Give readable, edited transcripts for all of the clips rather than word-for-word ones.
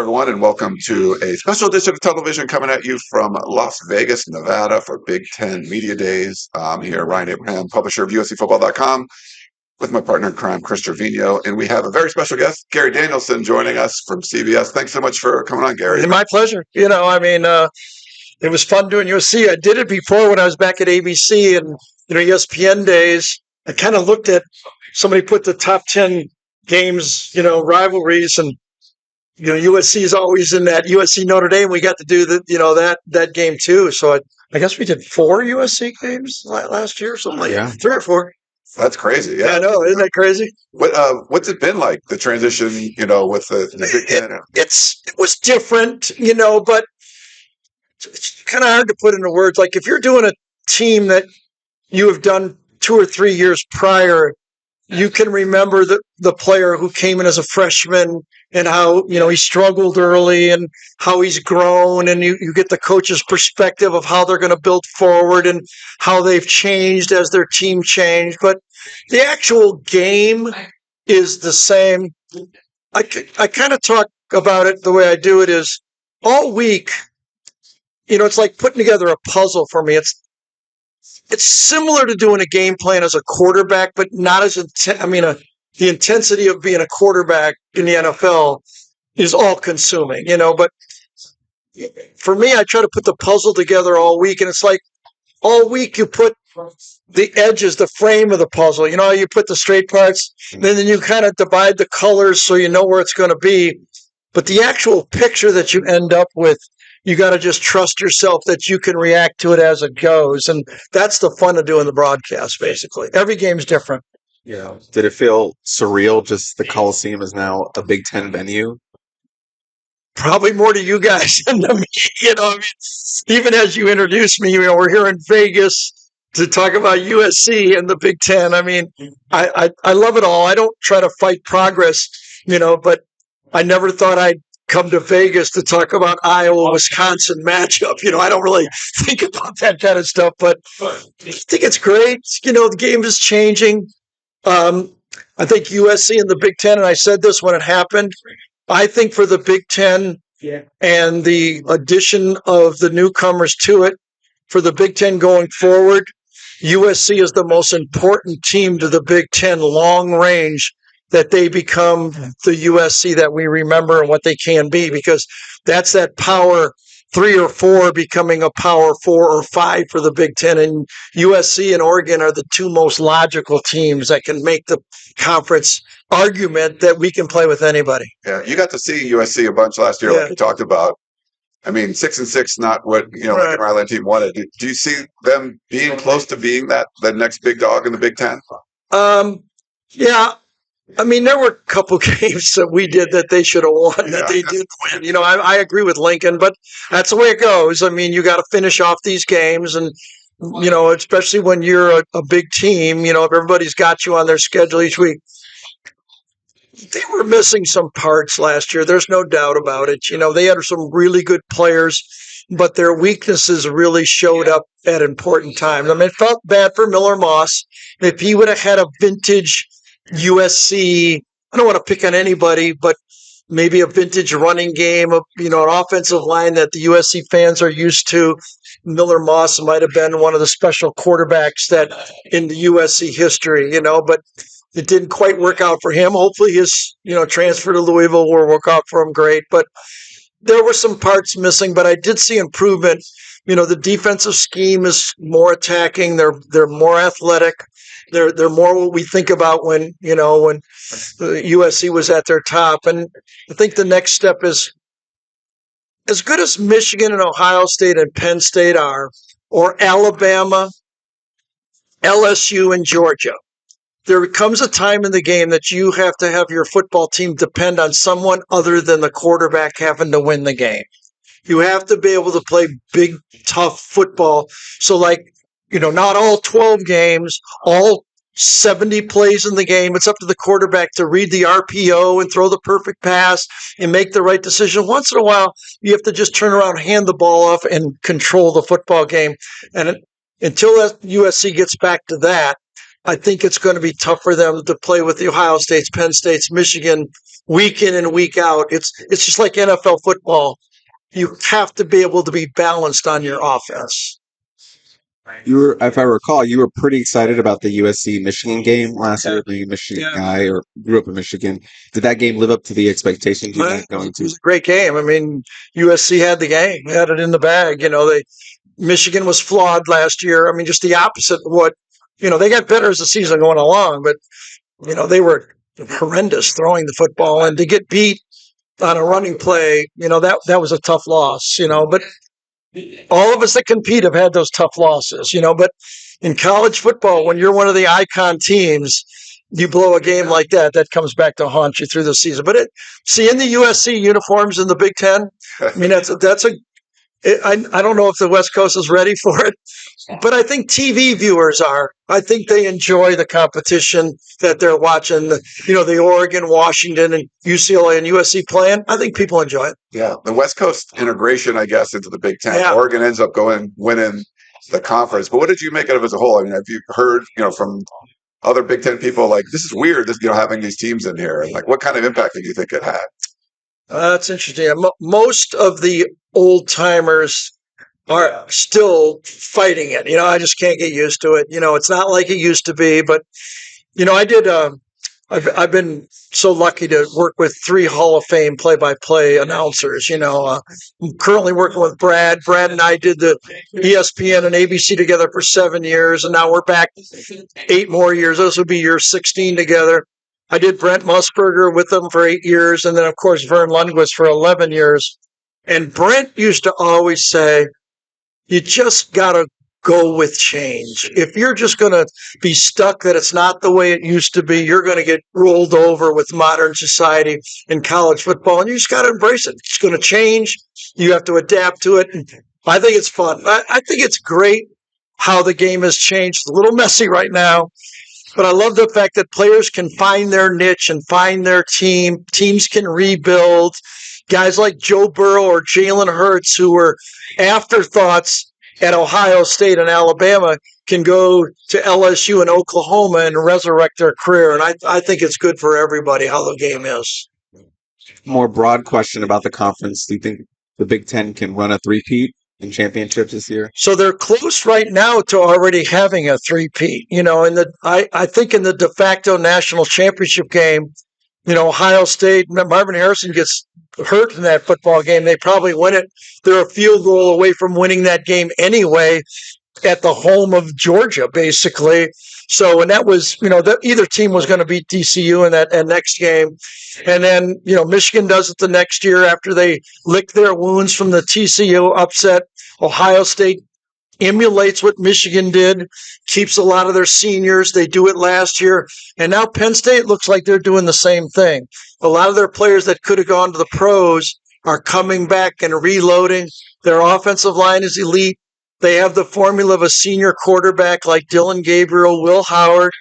everyone, and welcome to a special edition of Tunnel Vision coming at you from Las Vegas, Nevada for Big Ten Media Days. I'm here, Ryan Abraham, publisher of USCFootball.com, with my partner in crime, Chris Trevino, and we have a very special guest, Gary Danielson, joining us from CBS. Thanks so much for coming on, Gary. My pleasure. It was fun doing USC. I did it before when I was back at ABC and ESPN days. I kind of looked at somebody put the top 10 games, rivalries, and USC is always in that USC Notre Dame. We got to do that game too. So I guess we did 4 USC games last year, something like that. 3 or 4. That's crazy. Yeah, I know. Isn't that crazy? What's it been like, the transition, with the Big Ten? It was different, but it's kind of hard to put into words. Like if you're doing a team that you have done 2 or 3 years prior, you can remember the player who came in as a freshman and how, he struggled early and how he's grown, and you get the coach's perspective of how they're going to build forward and how they've changed as their team changed. But the actual game is the same. I kind of talk about it the way I do it is all week, it's like putting together a puzzle for me. It's similar to doing a game plan as a quarterback, but not as the intensity of being a quarterback in the NFL is all consuming, but for me, I try to put the puzzle together all week, and it's like all week you put the edges, the frame of the puzzle, you put the straight parts, and then you kind of divide the colors so you know where it's going to be. But the actual picture that you end up with, you got to just trust yourself that you can react to it as it goes. And that's the fun of doing the broadcast, basically. Every game's different. Yeah. Did it feel surreal, just the Coliseum is now a Big Ten venue? Probably more to you guys than to me. Even as you introduced me, we're here in Vegas to talk about USC and the Big Ten. I love it all. I don't try to fight progress, but I never thought I'd come to Vegas to talk about Iowa-Wisconsin matchup. I don't really think about that kind of stuff, but I think it's great. The game is changing. I think USC and the Big Ten, and I said this when it happened, I think for the Big Ten and the addition of the newcomers to it, for the Big Ten going forward, USC is the most important team to the Big Ten long range, that they become the USC that we remember and what they can be, because that's that power 3 or 4 becoming a power 4 or 5 for the Big Ten. And USC and Oregon are the 2 most logical teams that can make the conference argument that we can play with anybody. Yeah, you got to see USC a bunch last year, like you talked about. 6-6, not what Lincoln Riley team wanted. Do you see them being close to being the next big dog in the Big Ten? Yeah. There were a couple games that we did that they should have won, that they did win. I agree with Lincoln, but that's the way it goes. You got to finish off these games, and, especially when you're a big team, if everybody's got you on their schedule each week. They were missing some parts last year. There's no doubt about it. They had some really good players, but their weaknesses really showed up at important times. It felt bad for Miller Moss. If he would have had a vintage USC, I don't want to pick on anybody, but maybe a vintage running game, an offensive line that the USC fans are used to, Miller Moss might have been one of the special quarterbacks that in the USC history, but it didn't quite work out for him. Hopefully his, transfer to Louisville will work out for him great, but there were some parts missing, but I did see improvement. The defensive scheme is more attacking. They're more athletic. They're more what we think about when USC was at their top. And I think the next step is, as good as Michigan and Ohio State and Penn State are, or Alabama, LSU, and Georgia, there comes a time in the game that you have to have your football team depend on someone other than the quarterback having to win the game. You have to be able to play big, tough football. So, not all 12 games, all 70 plays in the game. It's up to the quarterback to read the RPO and throw the perfect pass and make the right decision. Once in a while, you have to just turn around, hand the ball off, and control the football game. And until USC gets back to that, I think it's going to be tough for them to play with the Ohio States, Penn States, Michigan week in and week out. It's just like NFL football. You have to be able to be balanced on your offense. If I recall, you were pretty excited about the USC Michigan game last year, being a Michigan guy or grew up in Michigan. Did that game live up to the expectations you had going to? It was a great game. I mean, USC had the game, had it in the bag. Michigan was flawed last year. I mean, just the opposite of what, they got better as the season going along, but, they were horrendous throwing the football, and to get beat on a running play, that was a tough loss, but all of us that compete have had those tough losses, but in college football, when you're one of the icon teams, you blow a game like that comes back to haunt you through the season. But seeing the USC uniforms in the Big Ten, I mean, I don't know if the West Coast is ready for it, but I think TV viewers are. I think they enjoy the competition that they're watching, the Oregon, Washington, and UCLA and USC playing. I think people enjoy it. Yeah, the West Coast integration, I guess, into the Big Ten. Yeah. Oregon ends up winning the conference. But what did you make of it as a whole? I mean, have you heard, from other Big Ten people, like, this is weird, having these teams in here? And, like, what kind of impact do you think it had? That's interesting. Most of the old timers are still fighting it. I just can't get used to it. It's not like it used to be. But I did. I've been so lucky to work with 3 Hall of Fame play-by-play announcers. I'm currently working with Brad. Brad and I did the ESPN and ABC together for 7 years, and now we're back 8 more years. Those would be year 16 together. I did Brent Musburger with them for 8 years, and then, of course, Vern Lundquist for 11 years. And Brent used to always say, you just got to go with change. If you're just going to be stuck that it's not the way it used to be, you're going to get rolled over with modern society in college football, and you just got to embrace it. It's going to change. You have to adapt to it. And I think it's fun. I think it's great how the game has changed. It's a little messy right now, but I love the fact that players can find their niche and find their team. Teams can rebuild. Guys like Joe Burrow or Jalen Hurts, who were afterthoughts at Ohio State and Alabama, can go to LSU and Oklahoma and resurrect their career. And I think it's good for everybody how the game is. More broad question about the conference. Do you think the Big Ten can run a three-peat in championships this year? So they're close right now to already having a three-peat. I think in the de facto national championship game, Ohio State, Marvin Harrison gets hurt in that football game. They probably win it. They're a field goal away from winning that game anyway at the home of Georgia, basically. So, and that was, either team was going to beat TCU in that next game. And then, Michigan does it the next year after they lick their wounds from the TCU upset. Ohio State emulates what Michigan did, keeps a lot of their seniors. They do it last year. And now Penn State looks like they're doing the same thing. A lot of their players that could have gone to the pros are coming back and reloading. Their offensive line is elite. They have the formula of a senior quarterback like Dylan Gabriel, Will Howard.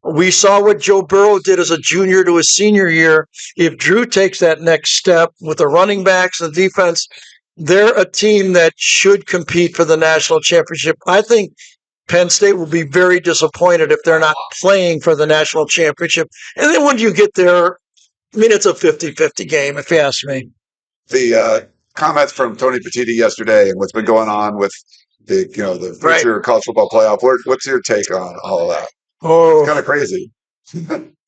We saw what Joe Burrow did as a junior to his senior year. If Drew takes that next step with the running backs and the defense, they're a team that should compete for the national championship. I think Penn State will be very disappointed if they're not playing for the national championship. And then when you get there, I mean, it's a 50-50 game, if you ask me. The comments from Tony Petitti yesterday and what's been going on with the future college football playoff. What's your take on all of that? Oh, it's kind of crazy.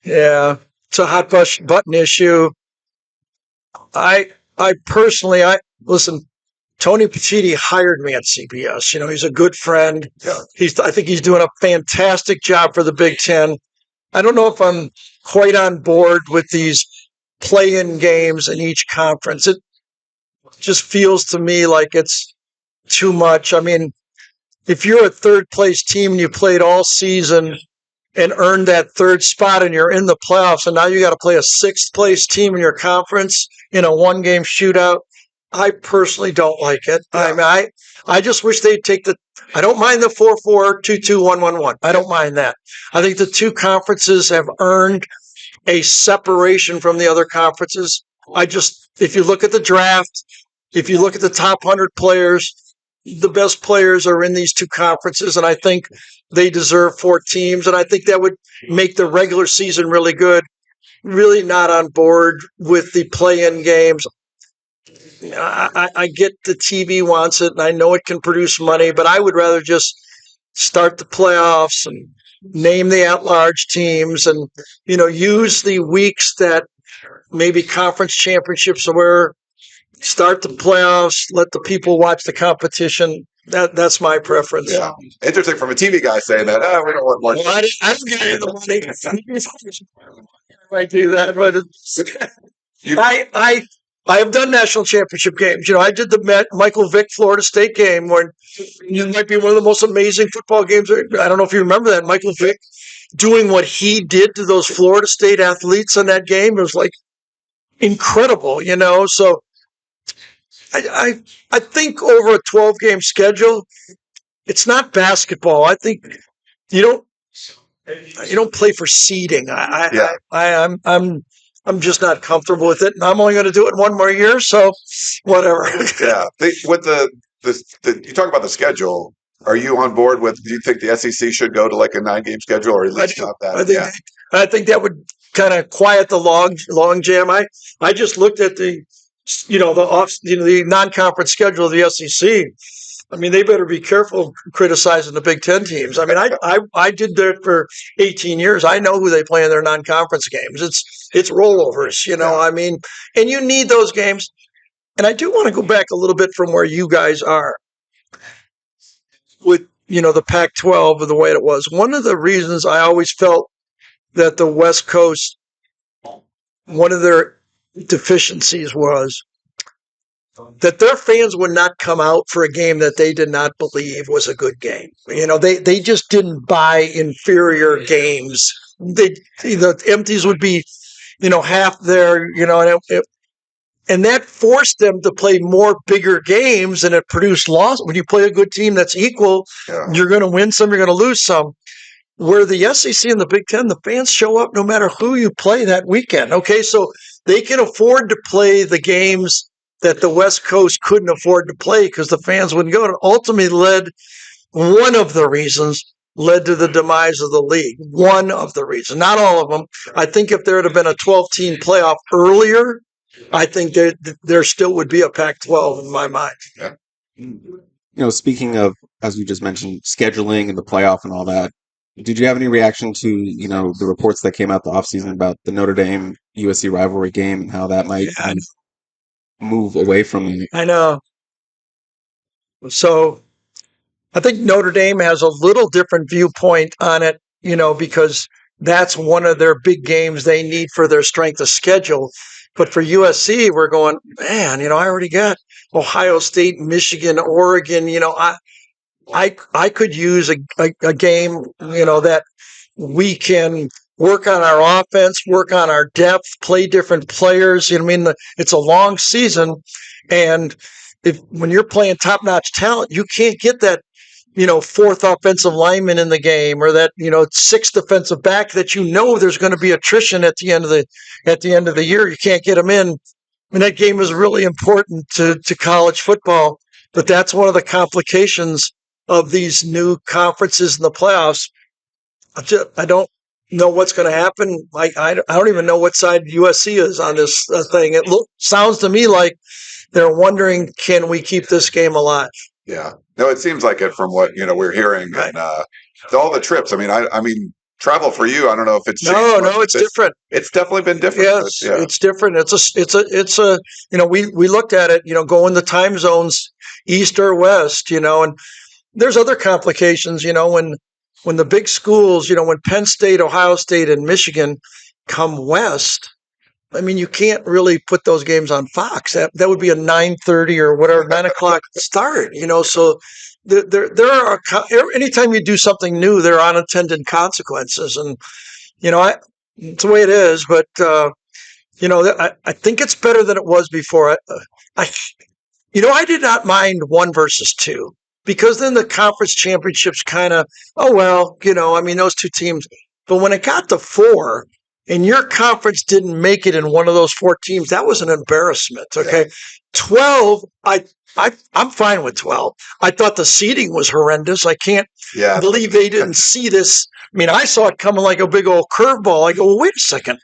Yeah, it's a hot button issue. I personally, listen. Tony Petitti hired me at CBS. He's a good friend. Yeah. I think he's doing a fantastic job for the Big Ten. I don't know if I'm quite on board with these play-in games in each conference. It just feels to me like it's too much. I mean, if you're a third-place team and you played all season and earned that third spot and you're in the playoffs, and now you got to play a sixth-place team in your conference in a one-game shootout, I personally don't like it. Yeah. I mean, I just wish they'd take I don't mind the 4-4, 2-2, 1-1-1. I don't mind that. I think the two conferences have earned a separation from the other conferences. If you look at the draft, if you look at the top 100 players, the best players are in these two conferences, and I think they deserve 4 teams, and I think that would make the regular season really good. Really not on board with the play-in games. I get the TV wants it, and I know it can produce money, but I would rather just start the playoffs and name the at-large teams, and use the weeks that maybe conference championships where start the playoffs, let the people watch the competition. That's my preference. Yeah, interesting from a TV guy saying that. We don't want more. Well, I don't get any of the money. I might do that, but I have done national championship games. I did the Michael Vick Florida State game, where it might be one of the most amazing football games. I don't know if you remember that. Michael Vick doing what he did to those Florida State athletes in that game. It was like incredible, So I think over a 12-game schedule, it's not basketball. I think you don't play for seeding. I'm just not comfortable with it, and I'm only going to do it one more year, so whatever. Yeah, with the you talk about the schedule. Are you on board with? Do you think the SEC should go to like a 9-game schedule, or at least not that? I think that would kind of quiet the long jam. I just looked at the the non-conference schedule of the SEC. I mean, they better be careful criticizing the Big Ten teams. I mean, I did that for 18 years. I know who they play in their non-conference games. It's rollovers, I mean, and you need those games. And I do want to go back a little bit from where you guys are with, the Pac-12 and the way it was. One of the reasons I always felt that the West Coast, one of their deficiencies was that their fans would not come out for a game that they did not believe was a good game. They just didn't buy inferior games. The empties would be, half there, and that forced them to play more bigger games, and it produced loss. When you play a good team that's equal, you're going to win some, you're going to lose some. Where the SEC and the Big Ten, the fans show up no matter who you play that weekend. Okay, so they can afford to play the games that the West Coast couldn't afford to play because the fans wouldn't go. And ultimately one of the reasons led to the demise of the league. One of the reasons, not all of them. I think if there had been a 12-team playoff earlier, I think there still would be a Pac-12 in my mind. Yeah. Speaking of, as you just mentioned, scheduling and the playoff and all that, did you have any reaction to, the reports that came out the offseason about the Notre Dame USC rivalry game and how that might move away from it? I know. So I think Notre Dame has a little different viewpoint on it, because that's one of their big games they need for their strength of schedule. But for USC, we're going, man, I already got Ohio State, Michigan, Oregon. I could use a game, that we can work on our offense, work on our depth, play different players. It's a long season, and when you're playing top-notch talent, you can't get that, fourth offensive lineman in the game, or that, sixth defensive back that there's going to be attrition at the end of the year. You can't get them in. And that game is really important to college football. But that's one of the complications of these new conferences in the playoffs. I don't know what's going to happen. I don't even know what side USC is on this thing. It sounds to me like they're wondering, can we keep this game alive? Yeah. No, it seems like it from what we're hearing, right. And all the trips. I mean, travel for you. I don't know if it's changed. No, it's different. It's definitely been different. Yes, it's different. It's a we looked at it. Going the time zones, east or west. And there's other complications. When the big schools, when Penn State, Ohio State, and Michigan come west. I mean, you can't really put those games on Fox. That would be a 9:30 or whatever 9:00 start. So there are anytime you do something new, there are unintended consequences, and it's the way it is. But I think it's better than it was before. I did not mind 1 versus 2 because then the conference championships kind of those two teams. But when it got to 4. and your conference didn't make it in one of those 4 teams, that was an embarrassment. Okay. Yeah. 12, I'm fine with 12. I thought the seeding was horrendous. I can't believe they didn't see this. I mean, I saw it coming like a big old curveball. I go, well, wait a second.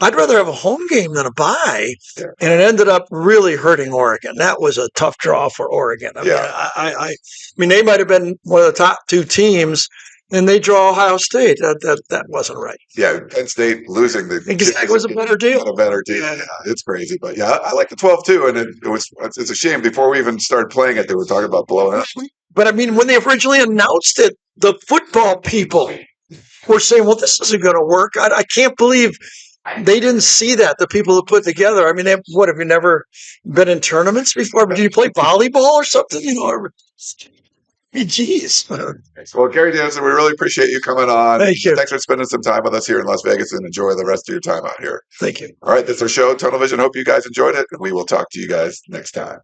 I'd rather have a home game than a bye. Yeah. And it ended up really hurting Oregon. That was a tough draw for Oregon. I mean, they might have been one of the top 2 teams, and they draw Ohio State. That wasn't right. Yeah, Penn State losing it was a better deal. A better deal. Yeah, it's crazy, but yeah, I like the 12 too, and it's a shame. Before we even started playing it, they were talking about blowing up. But I mean, when they originally announced it, the football people were saying, "Well, this isn't going to work." I can't believe they didn't see that. The people who put together. I mean, have you never been in tournaments before? Did you play volleyball or something? Geez. Well, Gary Danielson, we really appreciate you coming on. Thank you. Thanks for spending some time with us here in Las Vegas, and enjoy the rest of your time out here. Thank you. All right, that's our show, Tunnel Vision. Hope you guys enjoyed it, and we will talk to you guys next time.